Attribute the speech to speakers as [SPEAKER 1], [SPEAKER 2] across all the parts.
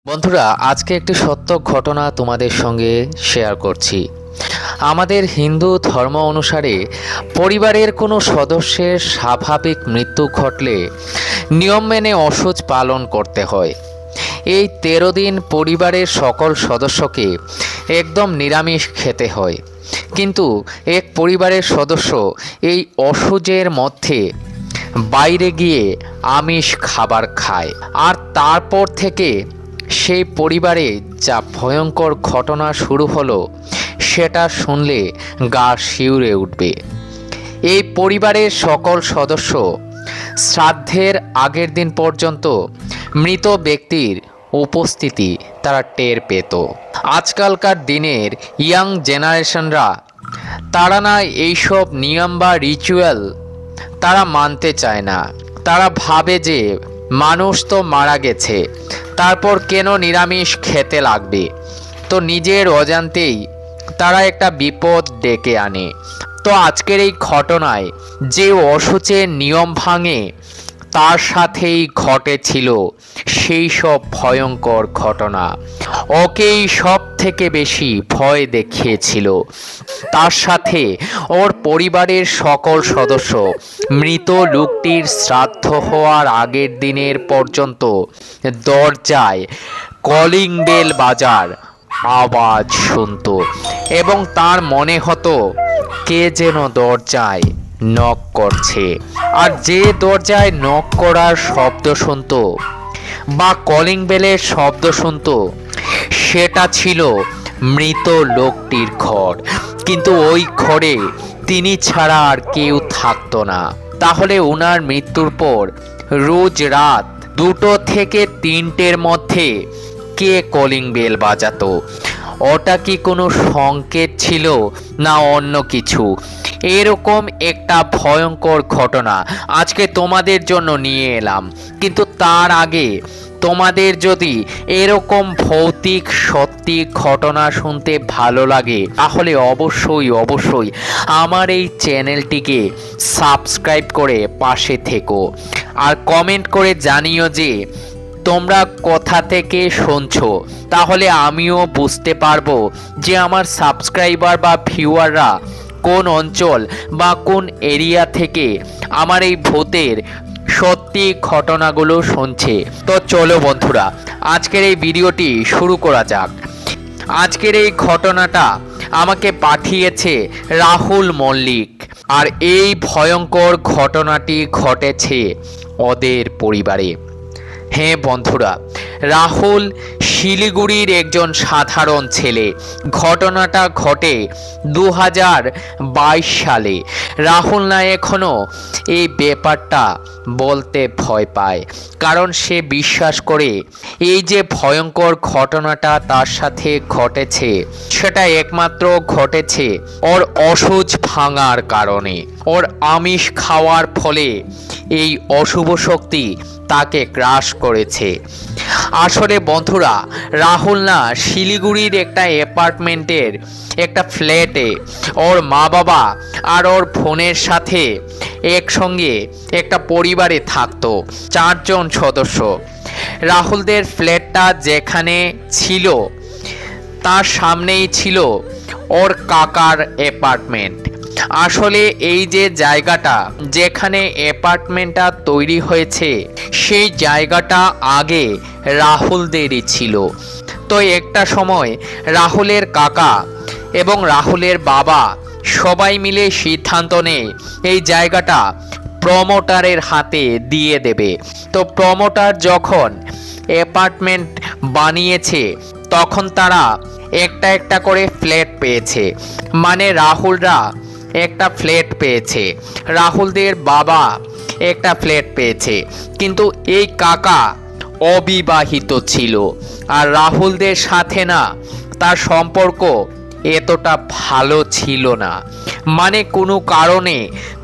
[SPEAKER 1] বন্ধুরা, আজকে একটি সত্য ঘটনা তোমাদের সঙ্গে শেয়ার করছি। আমাদের হিন্দু ধর্ম অনুসারে পরিবারের কোনো সদস্যের স্বাভাবিক মৃত্যু ঘটলে নিয়ম মেনে অসুচ পালন করতে হয়। এই 13 দিন পরিবারের সকল সদস্যকে একদম নিরামিষ খেতে হয়, কিন্তু এক পরিবারের সদস্য এই অসুচের মধ্যে বাইরে গিয়ে আমিষ খাবার খায়, আর তারপর থেকে সেই পরিবারে যা ভয়ঙ্কর ঘটনা শুরু হলো সেটা শুনলে গা শিউরে উঠবে। এই পরিবারের সকল সদস্য শ্রাদ্ধের আগের দিন পর্যন্ত মৃত ব্যক্তির উপস্থিতি তারা টের পেত। আজকালকার দিনের ইয়াং জেনারেশনরা তারা না এইসব নিয়ম বা রিচুয়াল তারা মানতে চায় না। তারা ভাবে যে মানুষ তো মারা গেছে, তারপর কেন নিরামিষ খেতে লাগবে। তো নিজের অজান্তেই তারা একটা বিপদ ডেকে আনে। তো আজকের এই ঘটনায় যে অসুচের নিয়ম ভাঙে তার সাথেই ঘটেছিল সেই সব ভয়ঙ্কর ঘটনা। ওকেই সব থেকে বেশি ভয় দেখিয়েছিল। তার সাথে ওর পরিবারের সকল সদস্য মৃত লোকটির শ্রাদ্ধ হওয়ার আগের দিনের পর্যন্ত দরজায় কলিং বেল বাজার আওয়াজ শুনত, এবং তার মনে হতো কে যেন দরজায় নক করছে। আর যে দরজায় নক করার শব্দ শুনত বা কলিং বেলের শব্দ শুনত সেটা ছিল মৃত লোকটির ঘর, কিন্তু ওই ঘরে তিনি ছাড়া আর কেউ থাকতো না। তাহলে ওনার মৃত্যুর পর রোজ রাত 2টো থেকে 3টের মধ্যে কে কলিং বেল বাজাতো? ওটা কি কোনো সংকেত ছিল না অন্য কিছু? এরকম একটা ভয়ঙ্কর ঘটনা আজকে তোমাদের জন্য নিয়ে এলাম। কিন্তু তার আগে তোমাদের যদি এরকম ভৌতিক সত্যি ঘটনা শুনতে ভালো লাগে তাহলে অবশ্যই আমার এই চ্যানেলটিকে সাবস্ক্রাইব করে পাশে থেকো, আর কমেন্ট করে জানিও যে তোমরা কোথা থেকে শুনছো। তাহলে আমিও বুঝতে পারবো যে আমার সাবস্ক্রাইবার বা ভিউয়াররা কোন অঞ্চল বা কোন এরিয়া থেকে আমার এই ভূতের সত্যি ঘটনাগুলো শুনছে। তো চলো বন্ধুরা, আজকের এই ভিডিওটি শুরু করা যাক। আজকের এই ঘটনাটা আমাকে পাঠিয়েছে রাহুল মল্লিক, আর এই ভয়ঙ্কর ঘটনাটি ঘটেছে ওদের পরিবারে। হ্যাঁ বন্ধুরা, রাহুল শিলিগুড়ির একজন সাধারণ ছেলে। ঘটনাটা ঘটে 2022 সালে। রাহুল না এখনও এই ব্যাপারটা বলতে ভয় পায়, কারণ সে বিশ্বাস করে এই যে ভয়ঙ্কর ঘটনাটা তার সাথে ঘটেছে সেটা একমাত্র ঘটেছে ওর অসুচ ভাঙার কারণে। ওর আমিষ খাওয়ার ফলে এই অশুভ শক্তি তাকে গ্রাস করেছে। আসলে বন্ধুরা, রাহুল না শিলিগুড়ির একটা অ্যাপার্টমেন্টের একটা ফ্ল্যাটে ওর মা বাবা আর ওর বোনের সাথে একসঙ্গে একটা পরিবারে থাকতো, 4 জন সদস্য। রাহুলদের ফ্ল্যাটটা যেখানে ছিল তার সামনেই ছিল ওর কাকার অ্যাপার্টমেন্ট। আসলে এই যে জায়গাটা যেখানে অ্যাপার্টমেন্টটা তৈরি হয়েছে সেই জায়গাটা আগে রাহুলদেরই ছিল। তো একটা সময় রাহুলের কাকা এবং রাহুলের বাবা সবাই মিলে সিদ্ধান্ত নেয় এই জায়গাটা প্রমোটারের হাতে দিয়ে দেবে। তো প্রমোটার যখন অ্যাপার্টমেন্ট বানিয়েছে তখন তারা একটা একটা করে ফ্ল্যাট পেয়েছে, মানে রাহুলরা একটা ফ্ল্যাট পেয়েছে, রাহুলদের বাবা একটা ফ্ল্যাট পেয়েছে। কিন্তু এই কাকা অবিবাহিত ছিল, আর রাহুলদের সাথে না তার সম্পর্ক এতটা ভালো ছিল না। মানে কোনো কারণে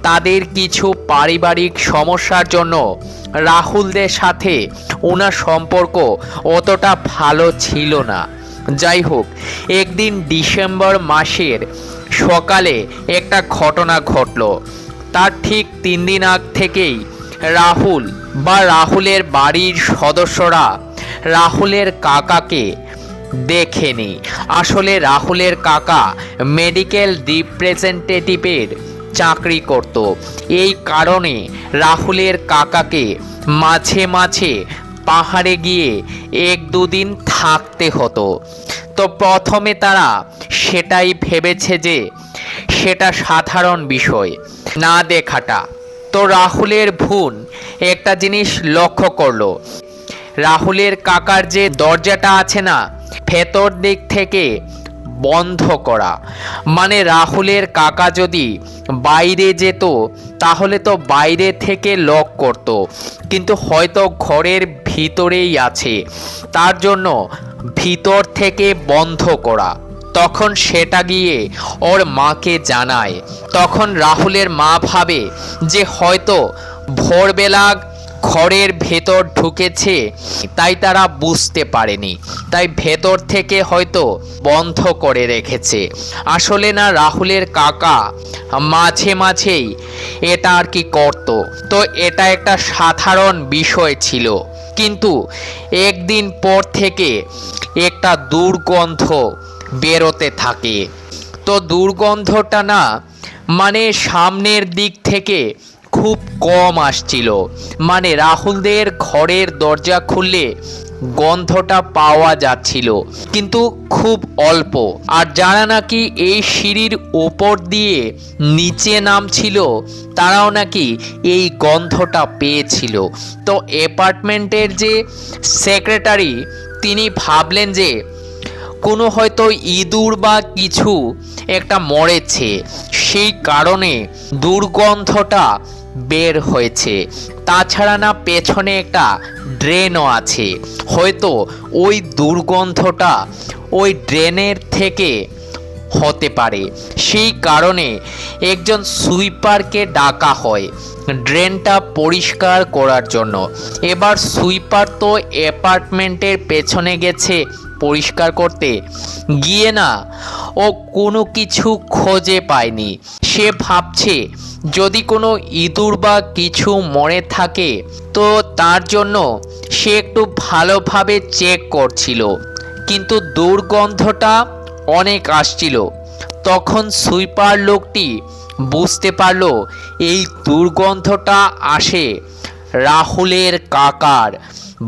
[SPEAKER 1] তাদের কিছু পারিবারিক সমস্যার জন্য রাহুলদের সাথে ওনার সম্পর্ক অতটা ভালো ছিল না। যাই হোক, একদিন ডিসেম্বর মাসের সকালে একটা ঘটনা ঘটল। তার ঠিক 3 দিন আগ থেকেই রাহুল বা রাহুলের বাড়ির সদস্যরা রাহুলের কাকাকে দেখেনি। আসলে রাহুলের কাকা মেডিকেল রিপ্রেজেন্টেটিভের চাকরি করত। এই কারণে রাহুলের কাকাকে মাঝে মাঝে পাহাড়ে গিয়ে 1-2 দিন থাকতে হতো। তো প্রথমে তারা সেটাই ভেবেছে যে সেটা সাধারণ বিষয়, না দেখাটা। তো রাহুলের বোন একটা জিনিস লক্ষ্য করলো, রাহুলের কাকার যে দরজাটা আছে না, ভেতর দিক থেকে বন্ধ করা। মানে রাহুলের কাকা যদি বাইরে যেত তাহলে তো বাইরে থেকে লক করত, কিন্তু হয়তো ঘরের ভিতরেই আছে, তার জন্য ভিতর থেকে বন্ধ করা। তখন সেটা গিয়ে ওর মাকে জানায়। তখন রাহুলের মা ভাবে যে হয়তো ভোরবেলা ঘরের ভেতর ঢুকেছে, তাই তারা বুঝতে পারেনি, তাই ভেতর থেকে হয়তো বন্ধ করে রেখেছে। আসলে না, রাহুলের কাকা মাঝে মাঝেই এটা আর কি করত। তো এটা একটা সাধারণ বিষয় ছিল, কিন্তু একদিন পর থেকে একটা দুর্গন্ধ বেরোতে থাকে। তো দুর্গন্ধটা না মানে সামনের দিক থেকে খুব কম আসছিল, মানে রাহুলদের ঘরের দরজা খুললে গন্ধটা পাওয়া যাচ্ছিল, কিন্তু খুব অল্প। আর যারা নাকি এই সিঁড়ির ওপর দিয়ে নিচে নামছিল তারাও নাকি এই গন্ধটা পেয়েছিল। তো অ্যাপার্টমেন্টের যে সেক্রেটারি তিনি ভাবলেন যে কোনো হয়তো ইঁদুর বা কিছু একটা মরেছে, সেই কারণে দুর্গন্ধটা বের হয়েছে। তাছাড়া না পেছনে একটা ড্রেনও আছে, হয়তো ওই দুর্গন্ধটা ওই ড্রেনের থেকে হতে পারে। সেই কারণে একজন সুইপারকে ডাকা হয় ড্রেনটা পরিষ্কার করার জন্য। এবার সুইপার তো অ্যাপার্টমেন্টের পেছনে গেছে পরিষ্কার করতে, গিয়ে না ও কোনো কিছু খুঁজে পায়নি। সে ভাবছে যদি কোনো ইঁদুর বা কিছু মরে থাকে তো তার জন্য সে একটু ভালোভাবে চেক করছিল, কিন্তু দুর্গন্ধটা অনেক আসছিল। তখন সুইপার লোকটি বুঝতে পারলো এই দুর্গন্ধটা আসে রাহুলের কাকার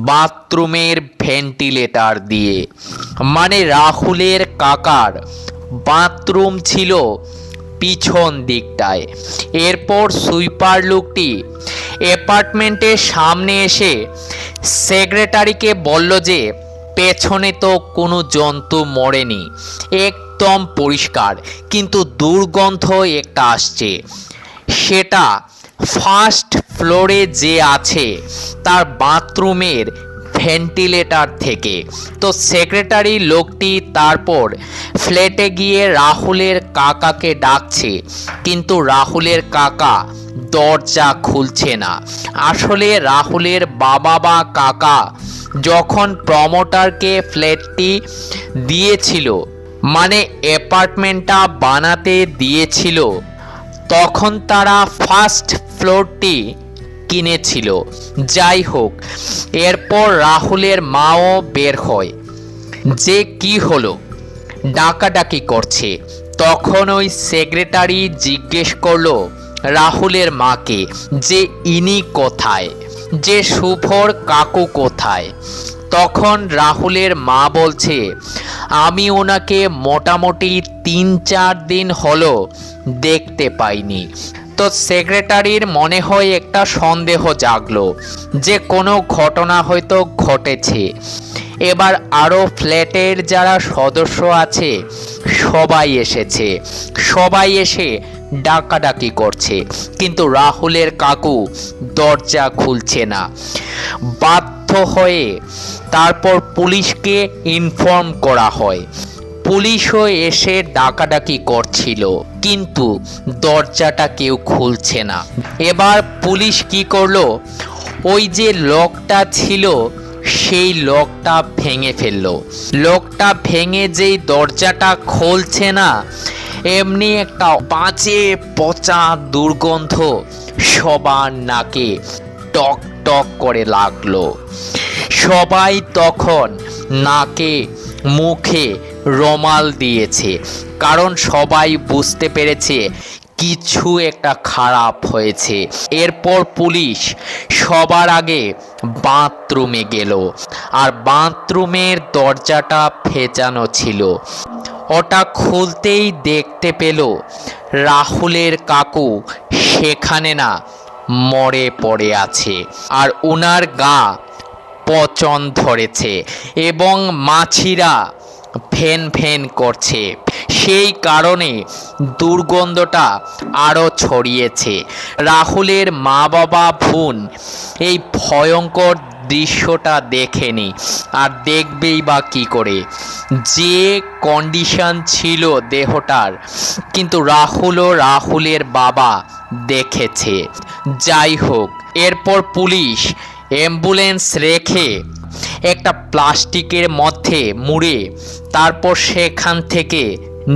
[SPEAKER 1] বাথরুমের ভেন্টিলেটর দিয়ে। মানে রাহুলের কাকার বাথরুম ছিল পিছন দিকটায়। এরপর সুইপার লোকটি অ্যাপার্টমেন্টের সামনে এসে সেক্রেটারিকে বলল যে পেছনে তো কোনো জন্তু মরেনি, একদম পরিষ্কার, কিন্তু দুর্গন্ধ একটা আসছে, সেটা ফার্স্ট ফ্লোরে যে আছে তার বাথরুমের ভেন্টিলেটর থেকে। তো সেক্রেটারি লোকটি তারপর ফ্ল্যাটে গিয়ে রাহুলের কাকাকে ডাকছে, কিন্তু রাহুলের কাকা দরজা খুলছে না। আসলে রাহুলের বাবা বা কাকা যখন প্রমোটারকে ফ্ল্যাটটি দিয়েছিল, মানে অ্যাপার্টমেন্টটা বানাতে দিয়েছিল, তখন তারা ফার্স্ট ফ্লোরটি কিনেছিল। যাই হোক, এরপর রাহুলের মাও বের হয় যে কি হলো, ডাকাডাকি করছে। তখন ওই সেক্রেটারি জিজ্ঞেস করলো রাহুলের মাকে যে ইনি কোথায়, যে শুভর কাকু কোথায়। তখন রাহুলের মা বলছে আমি ওনাকে মোটামুটি 3-4 দিন হলো দেখতে পাইনি। তো সেক্রেটারির মনে হয় একটা সন্দেহ জাগলো যে কোনো ঘটনা হয়তো ঘটেছে। এবার আরও ফ্ল্যাটের যারা সদস্য আছে সবাই এসেছে, সবাই এসে ডাকাডাকি করছে, কিন্তু রাহুলের কাকু দরজা খুলছে না। বাধ্য হয়ে তারপর পুলিশকে ইনফর্ম করা হয়। পুলিশও এসে ডাকাডাকি করছিল, কিন্তু দরজাটা কেউ খুলছে না। এবার পুলিশ কি করলো, ওই যে লকটা ছিল সেই লকটা ভেঙে ফেললো। লকটা ভেঙে যেই দরজাটা খুলছে না, এমনি একটা বাজে পচা দুর্গন্ধ সবার নাকে টক টক করে লাগলো। সবাই তখন নাকে মুখে রুমাল দিয়েছে, কারণ সবাই বুঝতে পেরেছে কিছু একটা খারাপ হয়েছে। এরপর পুলিশ সবার আগে বাথরুমে গেল, আর বাথরুমের দরজাটা ভেজানো ছিল। ওটা খুলতেই দেখতে পেল রাহুলের কাকু সেখানে না মরে পড়ে আছে, আর ওনার গা পচন ধরেছে এবং মাছিরা ফেন ফেন করছে। সেই কারণে দুর্গন্ধটা আরও ছড়িয়েছে। রাহুলের মা বাবা বোন এই ভয়ঙ্কর দৃশ্যটা দেখেনি, আর দেখবেই বা কী করে, যে কন্ডিশন ছিল দেহটার, কিন্তু রাহুল ও রাহুলের বাবা দেখেছে। যাই হোক, এরপর পুলিশ অ্যাম্বুলেন্স রেখে একটা প্লাস্টিকের মধ্যে মুড়ে তারপর সেখান থেকে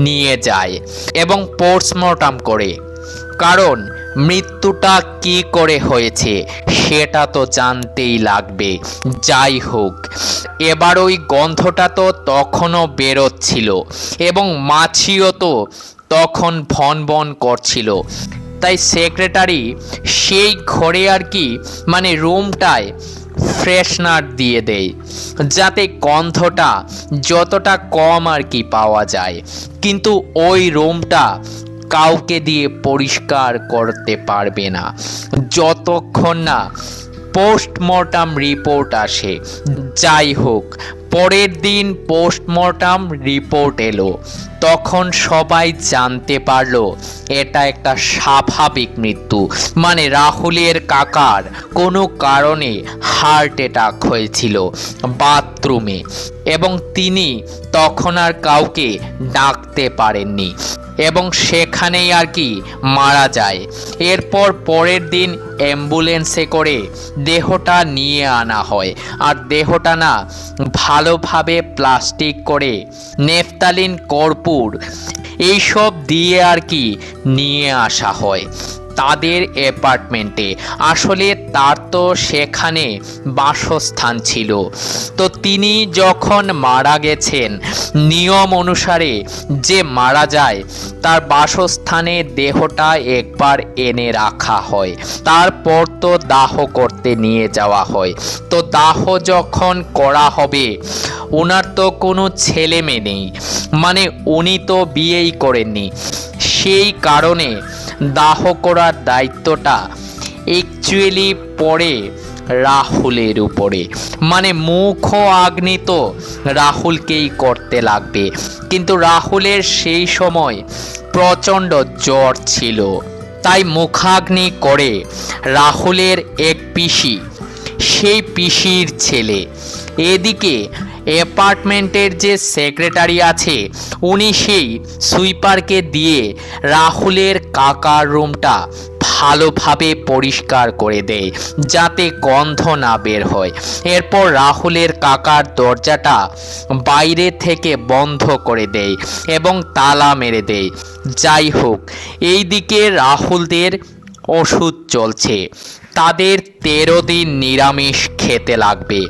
[SPEAKER 1] নিয়ে যায় এবং পোস্টমর্টম করে, কারণ মৃত্যুটা কি করে হয়েছে সেটা তো জানতেই লাগবে। যাই হোক, এবার ওই গন্ধটা তো তখনও বেরোচ্ছিল এবং মাছিও তো তখন ভন ভন করছিল। তাই সেক্রেটারি সেই ঘরে আর কি, মানে রুমটায় ফ্রেশনার দিয়ে দেয়, যাতে গন্ধটা যতটা কম আর কি পাওয়া যায়। কিন্তু ওই রুমটা কাউকে দিয়ে পরিষ্কার করতে পারবে না যতক্ষণ না পোস্টমর্টম রিপোর্ট আসে। যাই হোক, পরের দিন পোস্টমর্টম রিপোর্ট এলো। তখন সবাই জানতে পারলো এটা একটা স্বাভাবিক মৃত্যু, মানে রাহুলের কাকার কোনো কারণে হার্ট অ্যাটাক হয়েছিল বাথরুমে, এবং তিনি তখন আর কাউকে ডাকতে পারেননি এবং সেখানেই আর কি মারা যায়। এরপর পরের দিন অ্যাম্বুলেন্সে করে দেহটা নিয়ে আনা হয়, আর দেহটা না ভালোভাবে প্লাস্টিক করে নেফতালিন, কর্পূর এইসব দিয়ে আর কি নিয়ে আসা হয় তাদের অ্যাপার্টমেন্টে। আসলে তার তো সেখানে বাসস্থান ছিল, তো তিনি যখন মারা গেছেন নিয়ম অনুসারে যে মারা যায় তার বাসস্থানে দেহটা একবার এনে রাখা হয়, তারপর তো দাহ করতে নিয়ে যাওয়া হয়। তো দাহ যখন করা হবে, ওনার তো কোনো ছেলে মেয়ে নেই, মানে উনি তো বিয়েই করেননি, সেই কারণে দাহ করার দায়িত্বটা অ্যাকচুয়ালি পড়ে রাহুলের উপরে, মানে মুখ আগ্নি তো রাহুলকেই করতে লাগবে। কিন্তু রাহুলের সেই সময় প্রচণ্ড জ্বর ছিল, তাই মুখাগ্নি করে রাহুলের এক পিসি, সেই পিসির ছেলে। এদিকে অ্যাপার্টমেন্টের যে সেক্রেটারি আছে উনি সেই সুইপারকে দিয়ে রাহুলের কাকার রুমটা ভালোভাবে পরিষ্কার করে দেয় যাতে গন্ধ না বের হয়। এরপর রাহুলের কাকার দরজাটা বাইরে থেকে বন্ধ করে দেয় এবং তালা মেরে দেয়। যাই হোক, এইদিকে রাহুলদের ওষুধ চলছে, তাদের 13 দিন নিরামিষ খেতে লাগবে।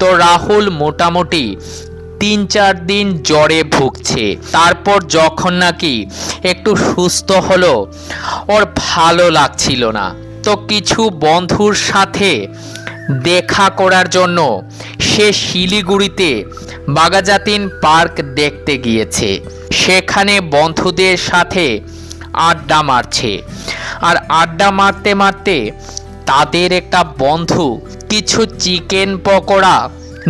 [SPEAKER 1] তো রাহুল মোটামুটি 3-4 দিন জ্বরে ভুগছে। তারপর যখন নাকি একটু সুস্থ হলো, ওর ভালো লাগছিল না, তো কিছু বন্ধুর সাথে দেখা করার জন্য সে শিলিগুড়িতে বাঘাযতীন পার্ক দেখতে গিয়েছে। সেখানে বন্ধুদের সাথে আড্ডা মারছে, আর আড্ডা মারতে মারতে তাদের একটা বন্ধু কিছু চিকেন পকোড়া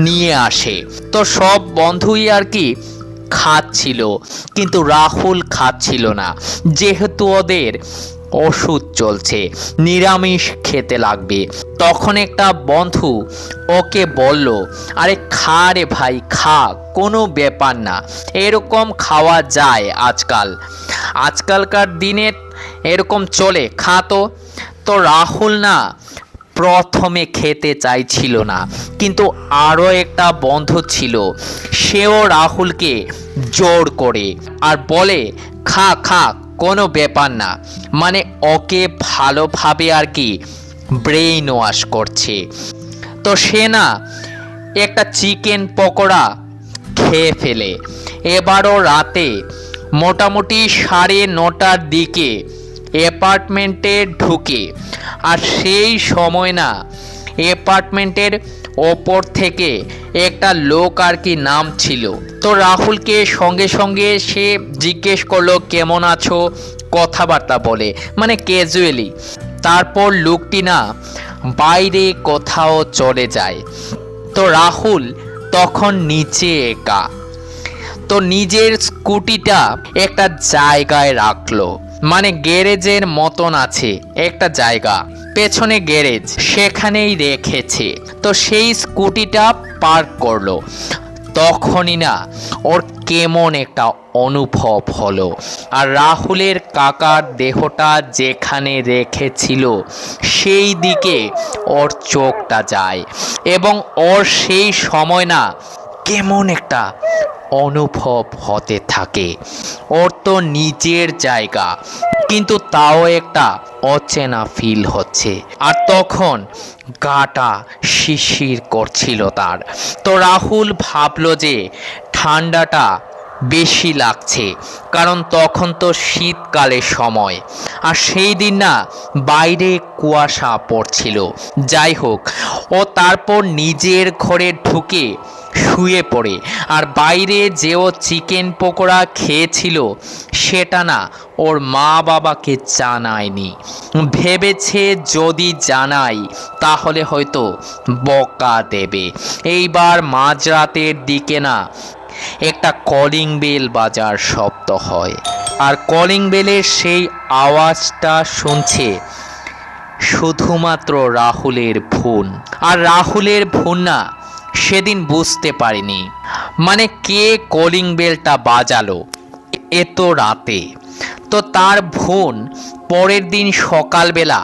[SPEAKER 1] নিয়ে আসে। তো সব বন্ধুই আর কি খাচ্ছিল, কিন্তু রাহুল খাচ্ছিল না, যেহেতু ওদের ওষুধ চলছে, নিরামিষ খেতে লাগবে। তখন একটা বন্ধু ওকে বলল, আরে খা রে ভাই, খা, কোনো ব্যাপার না, এরকম খাওয়া যায় আজকালকার দিনে এরকম চলে, খা। তো রাহুল না প্রথমে খেতে চাইছিল না, কিন্তু আরও একটা বন্ধু ছিল, সেও রাহুলকে জোর করে আর বলে খা খা, কোনো ব্যাপার না, মানে ওকে ভালোভাবে আর কি ব্রেইন ওয়াশ করছে। তো সে না একটা চিকেন পকোড়া খেয়ে ফেলে। এবারও রাতে মোটামুটি 9:30টার দিকে অ্যাপার্টমেন্টে ঢুকে। আর সেই সময় না অ্যাপার্টমেন্টের ওপর থেকে একটা লোক আর কি নামছিল। তো রাহুলকে সঙ্গে সঙ্গে সে জিজ্ঞেস করলো কেমন আছো, কথাবার্তা বলে, মানে ক্যাজুয়ালি। তারপর লোকটি না বাইরে কোথাও চলে যায়। তো রাহুল তখন নিচে একা। তো নিজের স্কুটিটা একটা জায়গায় রাখলো, মানে গ্যারেজের মতন আছে একটা জায়গা, পেছনে গ্যারেজ, সেখানেই রেখেছে। তো সেই স্কুটিটা পার্ক করলো। তখনই না ওর কেমন একটা অনুভব হলো। আর রাহুলের কাকার দেহটা যেখানে রেখেছিল সেই দিকে ওর চোখটা যায় এবং ওর সেই সময় না কেমন একটা অনুভব হতে থাকে। ওর তো নিজের জায়গা, কিন্তু তাও একটা অচেনা ফিল হচ্ছে। আর তখন গাটা শিরশির করছিল তার। তো রাহুল ভাবলো যে ঠান্ডাটা বেশি লাগছে, কারণ তখন তো শীতকালের সময়। আর সেই দিন না বাইরে কুয়াশা পড়ছিল। যাই হোক, ও তারপর নিজের ঘরে ঢুকে শুয়ে পড়ে। আর বাইরে যে ও চিকেন পকোড়া খেয়েছিল সেটা না ওর মা বাবাকে জানায়নি। ভেবেছে যদি জানাই তাহলে হয়তো বকা দেবে। এইবার মাঝরাতের দিকে না একটা কলিং বেল বাজার শব্দ হয়। আর কলিং বেলের সেই আওয়াজটা শুনছে শুধুমাত্র রাহুলের বোন। আর রাহুলের বোন না সেদিন বুঝতে পারেনি, মানে কে কলিং বেলটা বাজালো এত রাতে। তো তার বোন পরের দিন সকালবেলা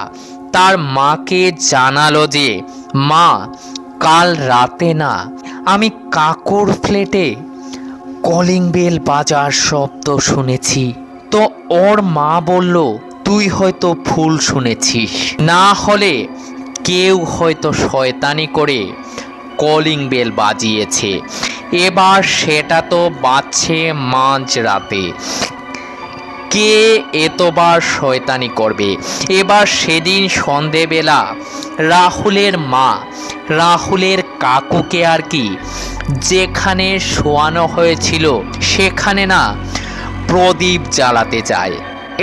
[SPEAKER 1] তার মাকে জানালো যে মা, কাল রাতে না আমি কাকুর ফ্ল্যাটে কলিং বেল বাজার শব্দ শুনেছি। তো ওর মা বলল তুই হয়তো ভুল শুনেছিস, না হলে কেউ হয়তো শয়তানি করে কলিং বেল বাজিয়েছে। এবার সেটা তো বাজছে মাঝরাতে, কে এতবার শয়তানি করবে। এবার সেদিন সন্ধেবেলা রাহুলের মা রাহুলের কাকুকে আর কি যেখানে শোয়ানো হয়েছিল সেখানে না প্রদীপ জ্বালাতে যায়।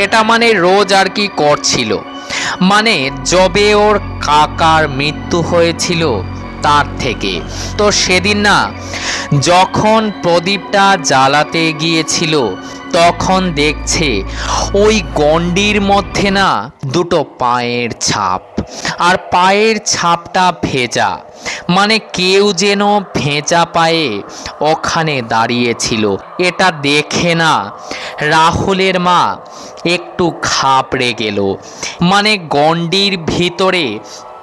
[SPEAKER 1] এটা মানে রোজ আর কি করছিল, মানে যবে ওর কাকার মৃত্যু হয়েছিল তার থেকে। তো সেদিন না যখন প্রদীপটা জ্বালাতে গিয়েছিল তখন দেখছে ওই গণ্ডির মধ্যে না দুটো পায়ের ছাপ। আর পায়ের ছাপটা ভেজা, মানে কেউ যেন ভেজা পায়ে ওখানে দাঁড়িয়েছিল। এটা দেখে না রাহুলের মা একটু ঘাবড়ে গেল, মানে গণ্ডির ভিতরে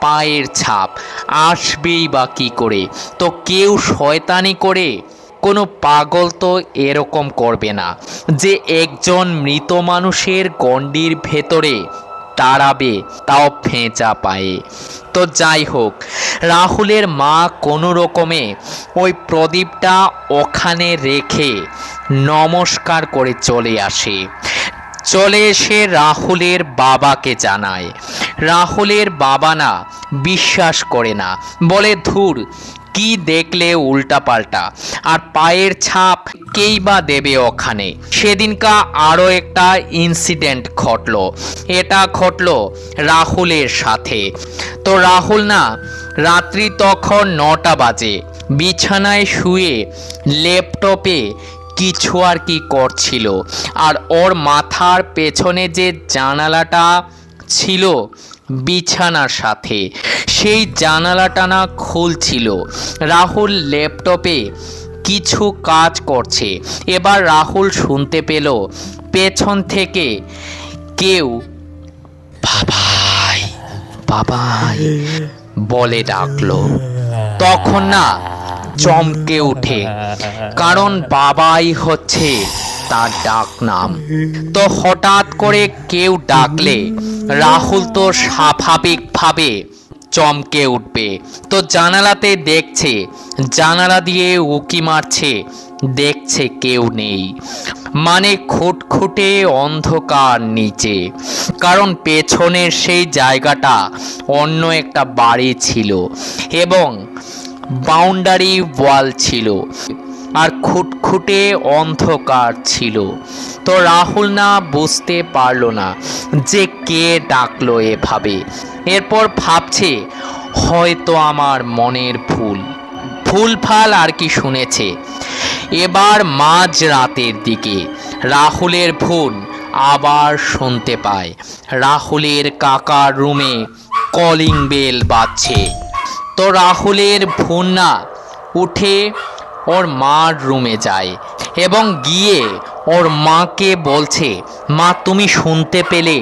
[SPEAKER 1] পায়ের ছাপ আসবেই বা কী করে। তো কেউ শয়তানি করে, কোনো পাগল তো এরকম করবে না যে একজন মৃত মানুষের গণ্ডির ভেতরে দাঁড়াবে, তাও ভেজা পায়ে। তো যাই হোক, রাহুলের মা কোনো রকমে ওই প্রদীপটা ওখানে রেখে নমস্কার করে চলে আসে। চলে এসে রাহুলের বাবাকে জানায়। রাহুলের বাবা না বিশ্বাস করে না, বলে ধুর কি দেখলে উল্টাপাল্টা, আর পায়ের ছাপ কেই বা দেবে ওখানে। সেদিনকা আরও একটা ইনসিডেন্ট ঘটলো। এটা ঘটলো রাহুলের সাথে। তো রাহুল না রাত্রি তখন 9টা বাজে, বিছানায় শুয়ে ল্যাপটপে কিছু আর কি করছিল। আর ওর মাথার পেছনে যে জানালাটা ছিল বিছানার সাথে, সেই জানালাটা না খুলছিল। রাহুল ল্যাপটপে কিছু কাজ করছে। এবার রাহুল শুনতে পেল পেছন থেকে কেউ বাবাই বাবাই বলে ডাকলো। তখন না চমকে উঠে, কারণ বাবাই হচ্ছে তার ডাক নাম। তো হঠাৎ করে কেউ ডাকলে রাহুল তো স্বাভাবিকভাবে চমকে উঠবে। তো জানালাতে দেখছে, জানালা দিয়ে উকি মারছে, দেখছে কেউ নেই। মানে খুটখুটে অন্ধকার নিচে, কারণ পেছনের সেই জায়গাটা অন্য একটা বাড়ি ছিল এবং বাউন্ডারি ওয়াল ছিল আর খুটখুটে অন্ধকার ছিল। তো রাহুল না বুঝতে পারলো না যে কে ডাকলো এভাবে। এরপর ভাবছে হয়তো আমার মনের ভুলভাল আর কি শুনেছে। এবার মাঝ রাতের দিকে রাহুলের ফোন আবার শুনতে পায়। রাহুলের কাকার রুমে কলিং বেল বাজছে। তো রাহুলের ফোন না উঠে ওর মার রুমে যায় এবং গিয়ে ওর মাকে বলছে, মা তুমি শুনতে পেলে?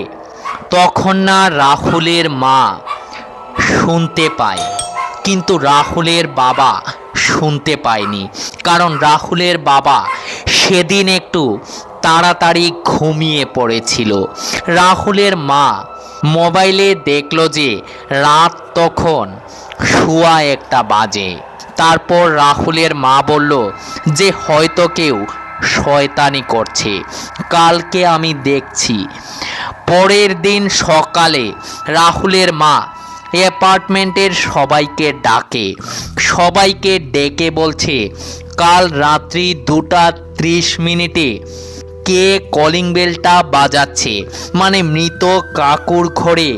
[SPEAKER 1] তখন না রাহুলের মা শুনতে পায়, কিন্তু রাহুলের বাবা শুনতে পায়নি, কারণ রাহুলের বাবা সেদিন একটু তাড়াতাড়ি ঘুমিয়ে পড়েছিল। রাহুলের মা মোবাইলে দেখল যে রাত তখন 1:15 বাজে। তারপর রাহুলের মা বলল যে হয়তো কেউ শয়তানি করছে, কালকে আমি দেখছি। পরের দিন সকালে রাহুলের মা অ্যাপার্টমেন্টের সবাইকে ডেকে বলছে, কাল রাত্রি 2:30 কে কলিং বেলটা বাজাচ্ছে। মানে মৃত কাকুর ঘরে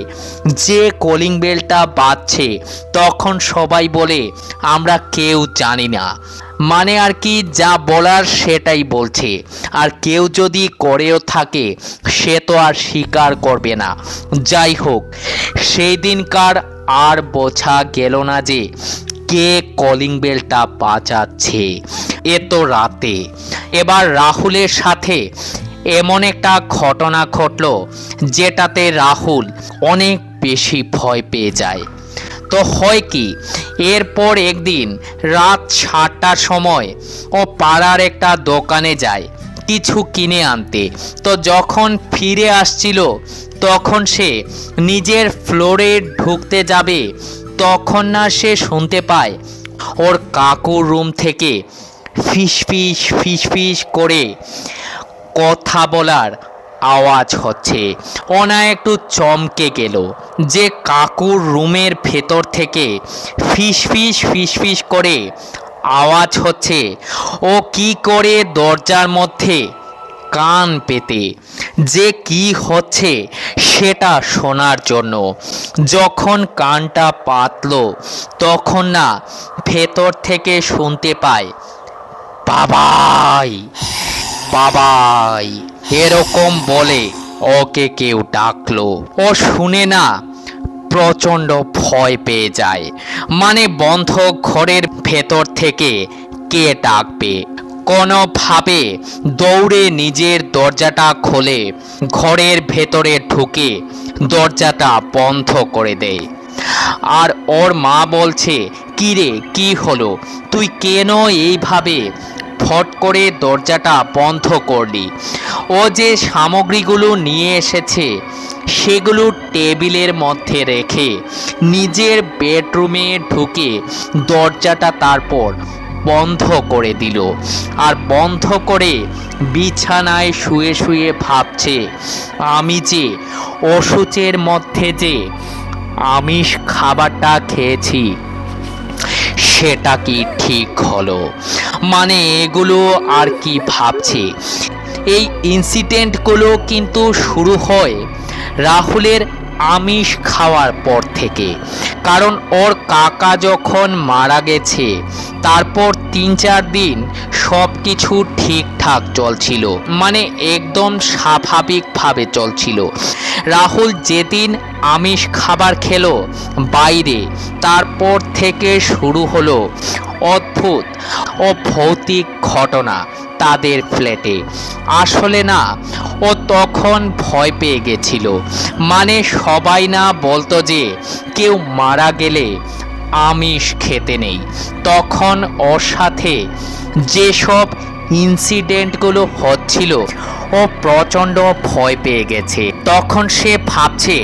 [SPEAKER 1] যে কলিং বেলটা বাজছে, তখন সবাই বলে আমরা কেউ জানি না। মানে আর কি যা বলার সেটাই বলছে, আর কেউ যদি করেও থাকে সে তো আর স্বীকার করবে না। যাই হোক, সেই দিনকার আর বোঝা গেল না যে কে কলিং বেলটা বাজাচ্ছে এত রাতে। এবার রাহুলের সাথে এমন একটা ঘটনা ঘটল যেটাতে রাহুল অনেক বেশি ভয় পেয়ে যায়। তো হয় কি, এরপর একদিন রাত 7টার সময় ও পাড়ার একটা দোকানে যায় কিছু কিনে আনতে। তো যখন ফিরে আসছিল তখন সে নিজের ফ্লোরে ঢুকতে যাবে, তখন না সে শুনতে পায় ওর কাকুর রুম থেকে ফিস করে কথা বলার আওয়াজ হচ্ছে। ওনা একটু চমকে গেল যে কাকুর রুমের ভেতর থেকে ফিস করে আওয়াজ হচ্ছে। ও কি করে দরজার মধ্যে কান পেতে যে কি হচ্ছে সেটা শোনার জন্য। যখন কানটা পাতল তখন না ভেতর থেকে শুনতে পায় বাবাই বাবাই এরকম বলে ওকে কেউ ডাকলো। ও শুনে না প্রচণ্ড ভয় পেয়ে যায়। মানে বন্ধ ঘরের ভেতর থেকে কে ডাকবে। কোনোভাবে দৌড়ে নিজের দরজাটা খোলে, ঘরের ভেতরে ঢুকে দরজাটা বন্ধ করে দেয়। আর ওর মা বলছে, কিরে কি হলো, তুই কেন এইভাবে ফট করে দরজাটা বন্ধ করলি? ও যে সামগ্রীগুলো নিয়ে এসেছে সেগুলো টেবিলের মধ্যে রেখে নিজের বেডরুমে ঢুকে দরজাটা তারপর বন্ধ করে দিল। আর বন্ধ করে বিছানায় শুয়ে ভাবছে, আমি যে অসুচের মধ্যে যে আমিষ খাবারটা খেয়েছি সেটা কি ঠিক হলো? মানে এগুলো আর কি ভাবছে। এই ইনসিডেন্টগুলো কিন্তু শুরু হয় রাহুলের আমিষ খাওয়ার পর থেকে। কারণ ওর কাকা যখন মারা গেছে তারপর 3-4 দিন সব কিছু ঠিকঠাক চলছিল, মানে একদম স্বাভাবিকভাবে চলছিল। রাহুল যেদিন আমিষ খাবার খেলো বাইরে, তারপর থেকে শুরু হলো অদ্ভুত ও ভৌতিক ঘটনা তাদের ফ্ল্যাটে। আসলে না ও তখন ভয় পেয়ে গেছিল। মানে সবাই না বলতো যে কেউ মারা গেলে আমিষ খেতে নেই। তখন ওর সাথে যেসব ইনসিডেন্টগুলো হচ্ছিল ও প্রচণ্ড ভয় পেয়ে গেছে। তখন সে ভাবছে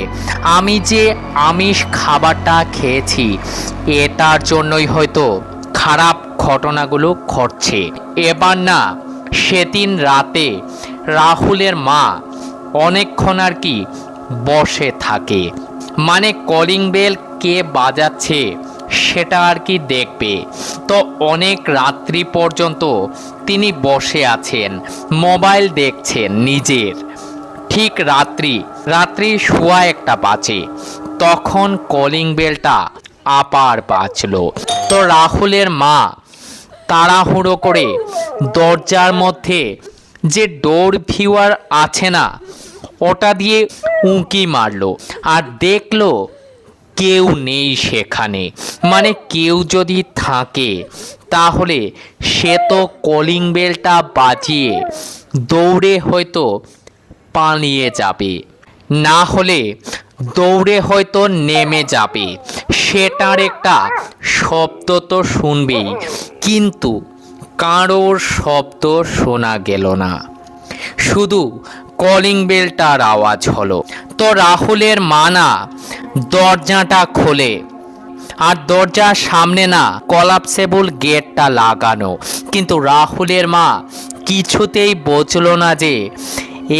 [SPEAKER 1] আমি যে আমিষ খাবারটা খেয়েছি এটার জন্যই হয়তো খারাপ ঘটনাগুলো ঘটছে। এবার না সেদিন রাতে রাহুলের মা অনেকক্ষণ আর কি বসে থাকে, মানে কলিং বেল কে বাজাচ্ছে সেটা আর কি দেখবে। তো অনেক রাত্রি পর্যন্ত তিনি বসে আছেন, মোবাইল দেখছেন নিজের। ঠিক রাত্রি সোয়া একটা বাজে, তখন কলিং বেলটা আবার বাজলো। তো রাহুলের মা তাড়াহুড়ো করে দরজার মধ্যে যে ডোর ভিউয়ার আছে না ওটা দিয়ে উঁকি মারলো আর দেখলো কেউ নেই সেখানে। মানে কেউ যদি থাকে তাহলে সে তো কলিং বেলটা বাজিয়ে দৌড়ে হয়তো পালিয়ে যাবে, না হলে দৌড়ে হয়তো নেমে যাবে, সেটার একটা শব্দ তো শুনবেই। কিন্তু কারোর শব্দ শোনা গেল না, শুধু কলিং বেলটার আওয়াজ হলো। তো রাহুলের মা না দরজাটা খোলে, আর দরজার সামনে না কলাপসেবল গেটটা লাগানো, কিন্তু রাহুলের মা কিছুতেই বুঝলো না যে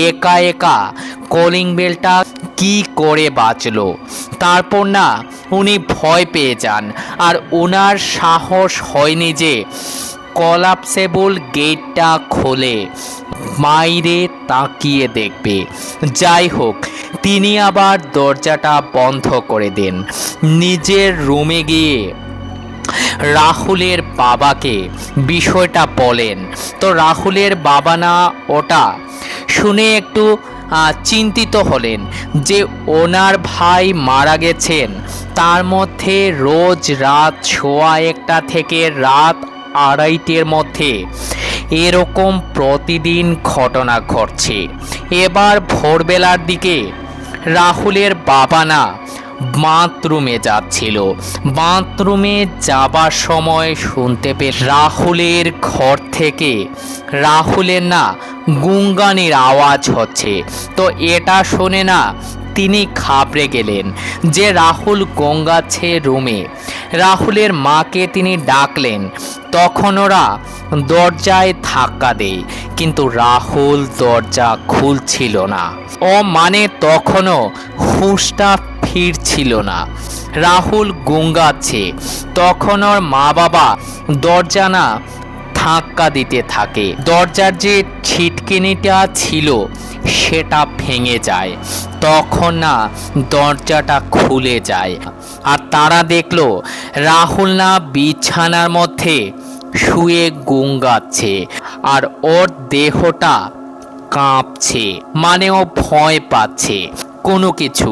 [SPEAKER 1] একা একা কলিং বেলটা কি করে বাজলো। তারপর না উনি ভয় পেয়ে যান, আর ওনার সাহস হয়নি যে কলাপসেবল গেটটা খোলে বাইরে তাকিয়ে দেখবে। যাই হোক, তিনি আবার দরজাটা বন্ধ করে দেন, নিজের রুমে গিয়ে রাহুলের বাবাকে বিষয়টা বলেন। তো রাহুলের বাবা না ওটা শুনে একটু চিন্তিত হলেন যে ওনার ভাই মারা গেছেন, তার মধ্যে রোজ রাত সোয়া একটা থেকে রাত আড়াইটের মধ্যে এরকম প্রতিদিন ঘটনা ঘটছে। এবার ভোরবেলার দিকে রাহুলের বাবা না বাথরুমে যাচ্ছিল, বাথরুমে যাবার সময় শুনতে পেয়ে রাহুলের ঘর থেকে রাহুলের না গুনগানির আওয়াজ হচ্ছে। তো এটা শুনে না তিনি ঘাবড়ে গেলেন যে রাহুল গঙ্গাচ্ছে রুমে। রাহুলের মাকে তিনি ডাকলেন, তখন ওরা দরজায় ধাক্কা দেয়, কিন্তু রাহুল দরজা খুলছিল না। ও মানে তখনও হুঁশটা ফিরছিল না। রাহুল গুঙ্গাচ্ছে, তখন ওর মা বাবা দরজা না ধাক্কা দিতে থাকে। দরজার যে ছিটকিনিটা ছিল সেটা ভেঙে যায়, তখন না দরজাটা খুলে যায়, আর তারা দেখলো রাহুল না বিছানার মধ্যে শুয়ে গুঙ্গাচ্ছে, আর ওর দেহটা কাঁপছে, মানে ও ভয় পাচ্ছে কোনো কিছু।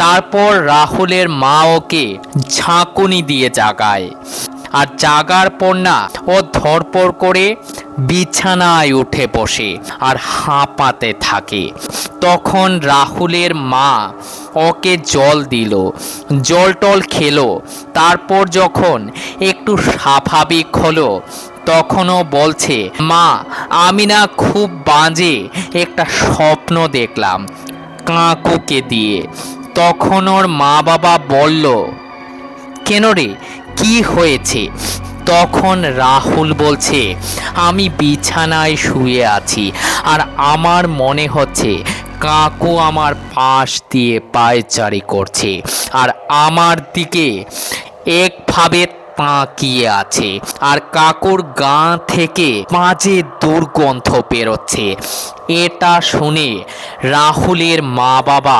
[SPEAKER 1] তারপর রাহুলের মা ওকে ঝাঁকুনি দিয়ে জাগায়, আর জাগার পর না ও ধরপড় করে বিছানায় উঠে বসে আর হাঁপাতে থাকে। তখন রাহুলের মা ওকে জল দিল, জল টল খেলো। তারপর যখন একটু স্বাভাবিক হলো তখনও বলছে, মা আমি না খুব বাজে একটা স্বপ্ন দেখলাম কাকুকে দিয়ে। তখন ওর মা বাবা বলল, কেন রে, কি হয়েছে? তখন রাহুল বলছে, আমি বিছানায় শুয়ে আছি আর আমার মনে হচ্ছে কাকু আমার পাশ দিয়ে পায়চারি করছে আর আমার দিকে একভাবে তাকিয়ে আছে, আর কাকুর গা থেকে বাজে দুর্গন্ধ বেরোচ্ছে। এটা শুনে রাহুলের মা বাবা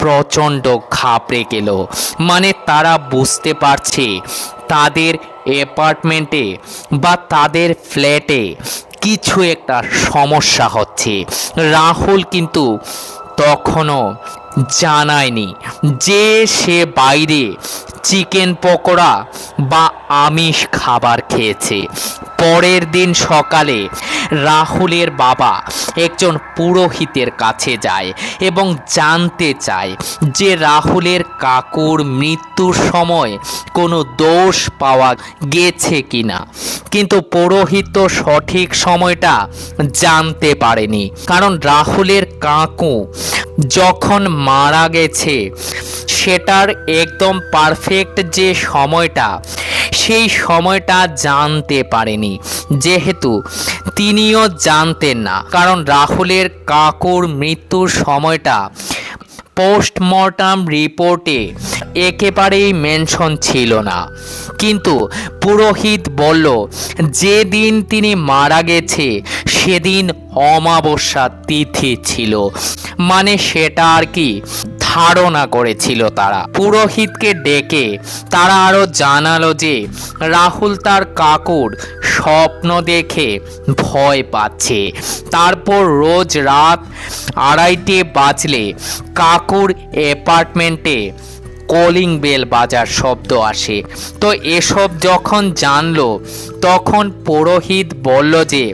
[SPEAKER 1] প্রচণ্ড ঘাবড়ে গেল, মানে তারা বুঝতে পারছে তাদের অ্যাপার্টমেন্টে বা তাদের ফ্ল্যাটে কিছু একটা সমস্যা হচ্ছে। রাহুল কিন্তু তখনও জানায়নি যে সে বাইরে চিকেন পকোড়া বা আমিষ খাবার খেয়েছে। পরের দিন সকালে রাহুলের বাবা একজন পুরোহিতের কাছে যায় এবং জানতে চায় যে রাহুলের কাকুর মৃত্যুর সময় কোনো দোষ পাওয়া গেছে কিনা। কিন্তু পুরোহিত তো সঠিক সময়টা জানতে পারেনি, কারণ রাহুলের কাকু যখন মারা গেছে সেটার একদম পারফেক্ট যে সময়টা, সেই সময়টা জানতে পারেনি, যেহেতু তিনিও জানতেন না, কারণ রাহুলের কাকুর মৃত্যুর সময়টা পোস্টমর্টম রিপোর্টে একেবারেই মেনশন ছিল না। কিন্তু পুরোহিত বলল যেদিন তিনি মারা গেছে সেদিন অমাবস্যা তিথি ছিল, মানে সেটা আর কি ধারণা করেছিল তারা। পুরোহিতকে ডেকে তারা আরও জানালো যে রাহুল তার কাকুর স্বপ্ন দেখে ভয় পাচ্ছে। তারপর রোজ রাত 2:30 বাজলে কাকুর অ্যাপার্টমেন্টে কলিং বেল বাজার শব্দ আসে। তো এসব যখন জানলো তখন পুরোহিত বলল যে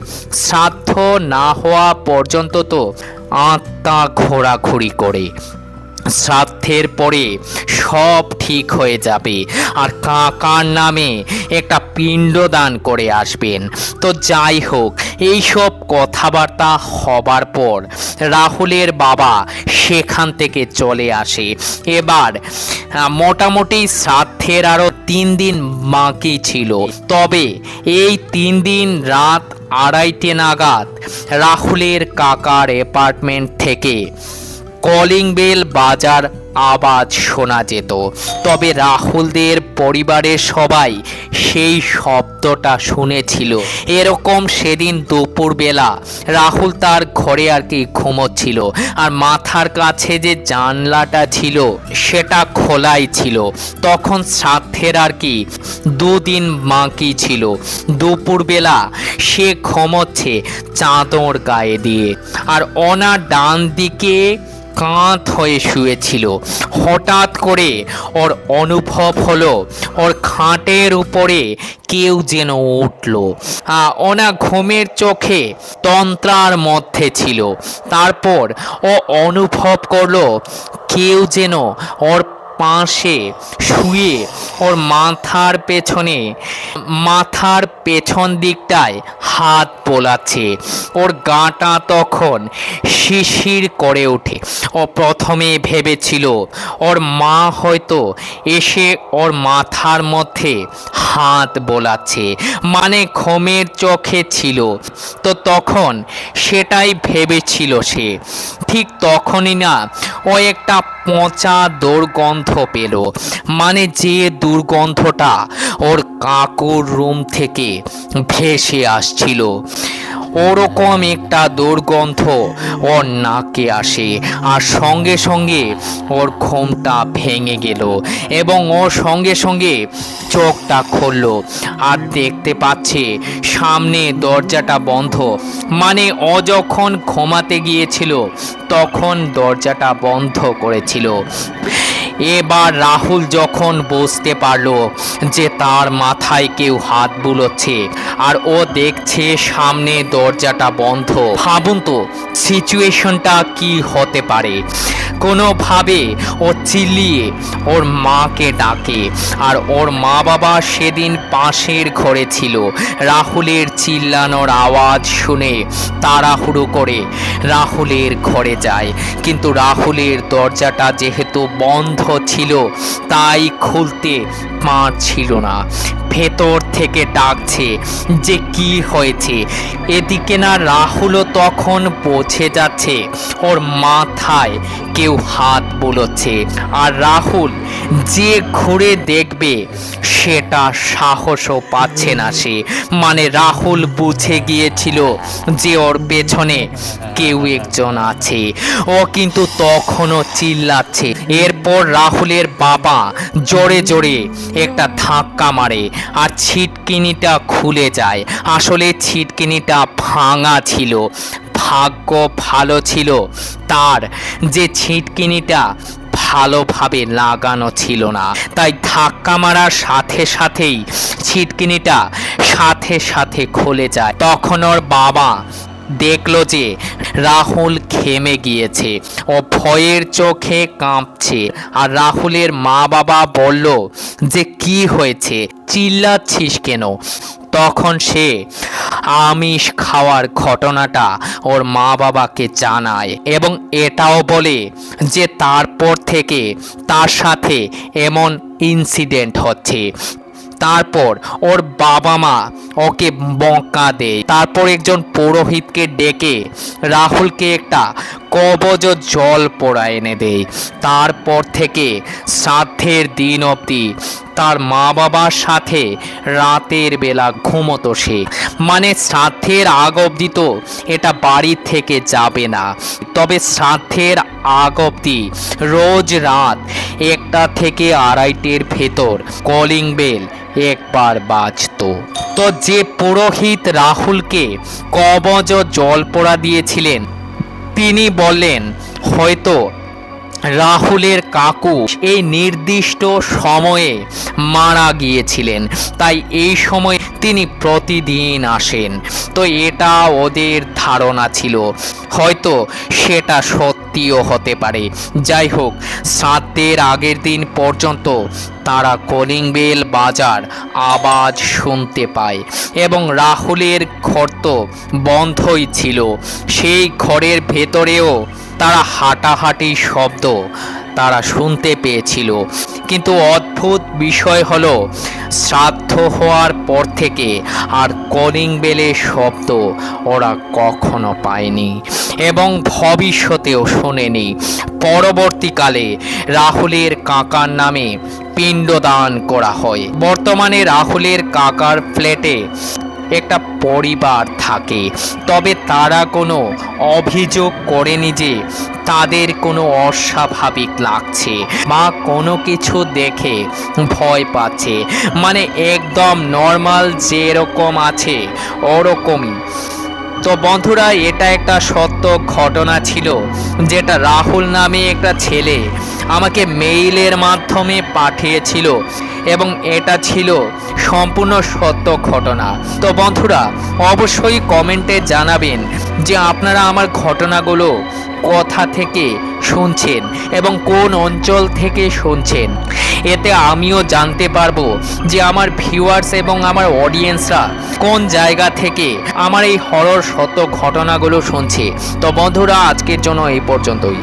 [SPEAKER 1] শ্রাদ্ধ না হওয়া পর্যন্ত তো আত্মা ঘোরাঘুরি করে, শ্রাদ্ধের পরে সব ঠিক হয়ে যাবে আর কাকার নামে একটা পিণ্ডদান করে আসবেন। তো যাই হোক, এইসব কথাবার্তা হবার পর রাহুলের বাবা সেখান থেকে চলে আসে। এবার মোটামুটি শ্রাদ্ধের আরও 3 দিন বাকি ছিল। তবে এই 3 দিন রাত 2:30 নাগাদ রাহুলের কাকার অ্যাপার্টমেন্ট থেকে কলিং বেল বাজার আওয়াজ শোনা যেত। তবে রাহুলদের পরিবারের সবাই সেই শব্দটা শুনেছিল। এরকম সেদিন দুপুরবেলা রাহুল তার ঘরে আর কি ঘুমোচ্ছিল, আর মাথার কাছে যে জানলাটা ছিল সেটা খোলাই ছিল। তখন শ্রাদ্ধের আর কি 2 দিন বাকি ছিল। দুপুরবেলা সে ঘুমোচ্ছে চাদর গায়ে দিয়ে, আর ওনার ডান দিকে কাঁধ হয়ে শুয়েছিল। হঠাৎ করে ওর অনুভব হলো ওর খাটের উপরে কেউ যেন উঠল। ওনা ঘুমের চোখে তন্ত্রার মধ্যে ছিল। তারপর ও অনুভব করলো কেউ যেন ওর পাশে শুয়ে ওর মাথার পেছন দিকটায় হাত বোলাচ্ছে। ওর গাটা তখন শিরশির করে ওঠে। ও প্রথমে ভেবেছিল ওর মা হয়তো এসে ওর মাথার মধ্যে হাত বোলাচ্ছে, মানে ঘুমের চোখে ছিল। তো তখন সেটাই ভেবেছিল সে। ঠিক তখনই না ও একটা পচা দুর্গন্ধ পেল, মানে যে দুর্গন্ধটা ওর কাকুর রুম থেকে ভেসে আসছিল, ওরকম একটা দুর্গন্ধ ওর নাকে আসে। আর সঙ্গে সঙ্গে ওর ঘুমটা ভেঙে গেল এবং ও সঙ্গে সঙ্গে চোখটা খুলল আর দেখতে পাচ্ছে সামনে দরজাটা বন্ধ। মানে ও যখন ঘুমাতে গিয়েছিল তখন দরজাটা বন্ধ করেছিল। এবার রাহুল যখন বুঝতে পারল যে তার মাথায় কেউ হাত বুলোচ্ছে আর ও দেখছে সামনে দরজাটা বন্ধ, ভাবুন তো সিচুয়েশনটা কি হতে পারে। কোনোভাবে ও চিল্লিয়ে ওর মাকে ডাকে, আর ওর মা বাবা সেদিন পাশের ঘরে ছিল। রাহুলের চিল্লানোর আওয়াজ শুনে তাড়াহুড়ো করে রাহুলের ঘরে যায়, কিন্তু রাহুলের দরজাটা যেহেতু বন্ধ ছিল তাই খুলতে পারছিল না। ভেতর থেকে ডাকছে যে কি হয়েছে। এদিকে না রাহুলও তখন পৌঁছে যাচ্ছে ওর মাথায় কেউ হাত বুলোচ্ছে, আর রাহুল যে ঘুরে দেখবে সেটা সাহসও পাচ্ছে না সে। মানে রাহুল বুঝে গিয়েছিল যে ওর পেছনে কেউ একজন আছে। ও কিন্তু তখনও চিল্লাচ্ছে। এরপর রাহুলের বাবা জোরে জোরে একটা ধাক্কা মারে আর ছিটকিনিটা খুলে যায়। আসলে ছিটকিনিটা ভাঙা ছিল। ভাগ্য ভালো ছিল তার যে ছিটকিনিটা ভালোভাবে লাগানো ছিল না, তাই ধাক্কা মারার সাথে সাথেই ছিটকিনিটা সাথে সাথে খুলে যায়। তখন ওর বাবা দেখলো যে রাহুল ঘেমে গিয়েছে ও ভয়ের চোখে কাঁপছে। আর রাহুলের মা বাবা বলল যে কি হয়েছে, চিল্লাচ্ছিস কেন? তখন সে আমিষ খাওয়ার ঘটনাটা ওর মা বাবাকে জানায় এবং এটাও বলে যে তারপর থেকে তার সাথে এমন ইনসিডেন্ট হচ্ছে। তারপর ওর বাবা মা ওকে বকা দেয়। তারপর একজন পুরোহিতকে ডেকে রাহুলকে একটা কবজ জল পোড়া এনে দেয়। তারপর থেকে শ্রাদ্ধের দিন অবধি তার মা বাবার সাথে রাতের বেলা ঘুমোতো সে। মানে শ্রাদ্ধের আগ অবধি তো এটা বাড়ি থেকে যাবে না, তবে শ্রাদ্ধের আগ অবধি রোজ রাত 1টা থেকে 2:30-র ভেতর কলিং বেল একবার বাজতো। তো যে পুরোহিত রাহুলকে কবজ জল পোড়া দিয়েছিলেন তিনি বললেন হয়তো রাহুলের কাকু এই নির্দিষ্ট সময়ে মারা গিয়েছিলেন, তাই এই সময় তিনি প্রতিদিন আসেন। তো এটা ওদের ধারণা ছিল, হয়তো সেটা সত্যিও হতে পারে। যাই হোক, শ্রাদ্ধের আগের দিন পর্যন্ত তারা কলিং বেল বাজার আওয়াজ শুনতে পায় এবং রাহুলের ঘর তো বন্ধই ছিল। সেই ঘরের ভেতরেও তারা হাঁটাহাঁটি শব্দ তারা শুনতে পেয়েছিল। কিন্তু অদ্ভুত বিষয় হলো শ্রাদ্ধ হওয়ার পর থেকে আর কলিং বেলের শব্দ ওরা কখনো পায়নি এবং ভবিষ্যতেও শোনেনি। পরবর্তীকালে রাহুলের কাকার নামে পিণ্ডদান করা হয়। বর্তমানে রাহুলের কাকার ফ্ল্যাটে একটা পরিবার থাকে, তবে তারা কোনো অভিযোগ করেনি যে তাদের কোনো অস্বাভাবিক লাগছে বা কোনো কিছু দেখে ভয় পাচ্ছে। মানে একদম নর্মাল যেরকম আছে ওরকমই। তো বন্ধুরা, এটা একটা সত্য ঘটনা ছিল যেটা রাহুল নামে একটা ছেলে আমাকে মেইলের মাধ্যমে পাঠিয়েছিল এবং এটা ছিল সম্পূর্ণ সত্য ঘটনা। তো বন্ধুরা, অবশ্যই কমেন্টে জানাবেন যে আপনারা আমার ঘটনাগুলো কোথা থেকে শুনছেন এবং কোন অঞ্চল থেকে শুনছেন। এতে আমিও জানতে পারবো যে আমার ভিউয়ার্স এবং আমার অডিয়েন্সরা কোন জায়গা থেকে আমার এই হরর সত্য ঘটনাগুলো শুনছে। তো বন্ধুরা, আজকের জন্য এই পর্যন্তই।